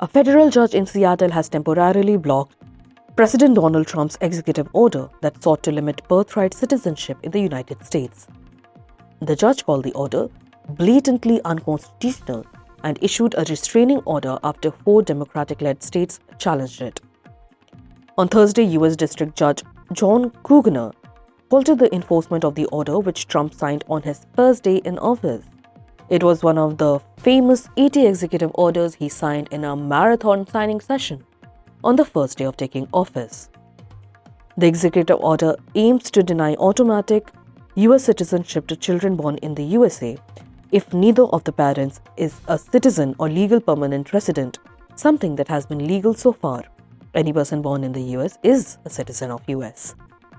A federal judge in Seattle has temporarily blocked President Donald Trump's executive order that sought to limit birthright citizenship in the United States. The judge called the order blatantly unconstitutional and issued a restraining order after 4 Democratic-led states challenged it. On Thursday, U.S. District Judge John Cougar halted the enforcement of the order, which Trump signed on his first day in office. It was one of the famous 80 executive orders he signed in a marathon signing session on the first day of taking office. The executive order aims to deny automatic U.S. citizenship to children born in the USA if neither of the parents is a citizen or legal permanent resident, something that has been legal so far. Any person born in the U.S. is a citizen of U.S.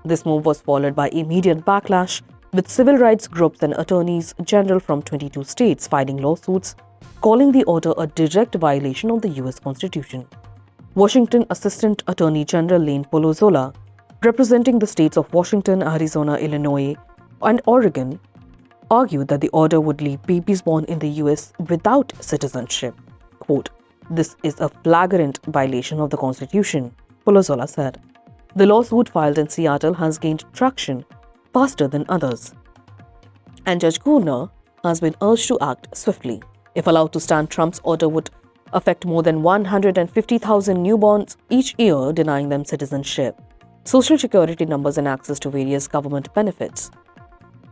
This move was followed by immediate backlash, with civil rights groups and attorneys general from 22 states filing lawsuits, calling the order a direct violation of the U.S. Constitution. Washington Assistant Attorney General Lane Polozola, representing the states of Washington, Arizona, Illinois, and Oregon, argued that the order would leave babies born in the U.S. without citizenship. Quote, "This is a flagrant violation of the Constitution," Polozola said. The lawsuit filed in Seattle has gained traction faster than others, and Judge Cougar has been urged to act swiftly. If allowed to stand, Trump's order would affect more than 150,000 newborns each year, denying them citizenship, social security numbers, and access to various government benefits.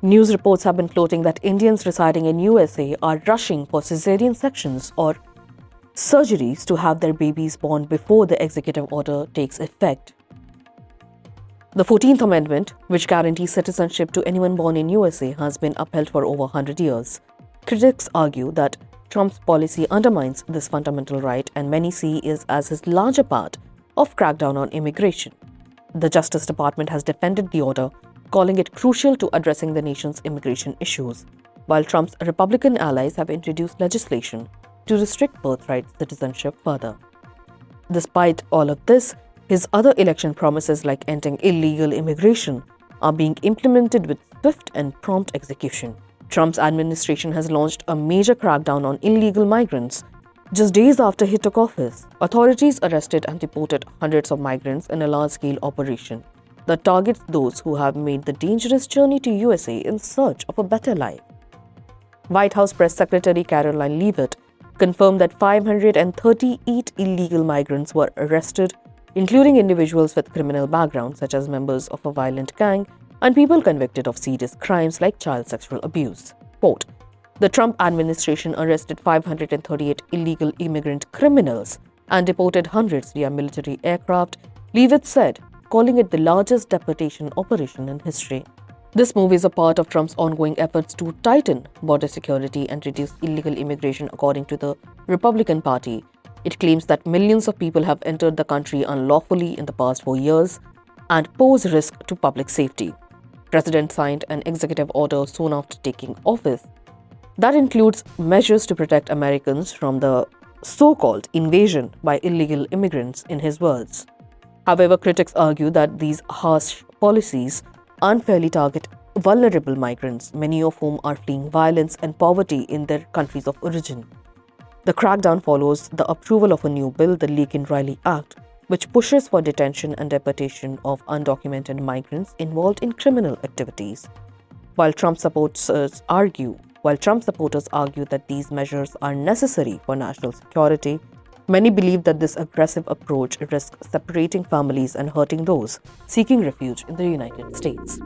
News reports have been floating that Indians residing in USA are rushing for cesarean sections or surgeries to have their babies born before the executive order takes effect. The 14th Amendment, which guarantees citizenship to anyone born in USA, has been upheld for over 100 years. Critics argue that Trump's policy undermines this fundamental right, and many see it as his larger part of crackdown on immigration. The Justice Department has defended the order, calling it crucial to addressing the nation's immigration issues, while Trump's Republican allies have introduced legislation to restrict birthright citizenship further. Despite all of this, his other election promises, like ending illegal immigration, are being implemented with swift and prompt execution. Trump's administration has launched a major crackdown on illegal migrants. Just days after he took office, authorities arrested and deported hundreds of migrants in a large-scale operation that targets those who have made the dangerous journey to USA in search of a better life. White House Press Secretary Karoline Leavitt confirmed that 538 illegal migrants were arrested, including individuals with criminal backgrounds such as members of a violent gang and people convicted of serious crimes like child sexual abuse. Quote, "The Trump administration arrested 538 illegal immigrant criminals and deported hundreds via military aircraft," Leavitt said, calling it the largest deportation operation in history. This move is a part of Trump's ongoing efforts to tighten border security and reduce illegal immigration, according to the Republican Party. It claims that millions of people have entered the country unlawfully in the past 4 years and pose risk to public safety. The President signed an executive order soon after taking office that includes measures to protect Americans from the so-called invasion by illegal immigrants, in his words. However, critics argue that these harsh policies unfairly target vulnerable migrants, many of whom are fleeing violence and poverty in their countries of origin. The crackdown follows the approval of a new bill, the Leak-and-Riley Act, which pushes for detention and deportation of undocumented migrants involved in criminal activities. While Trump supporters argue that these measures are necessary for national security, many believe that this aggressive approach risks separating families and hurting those seeking refuge in the United States.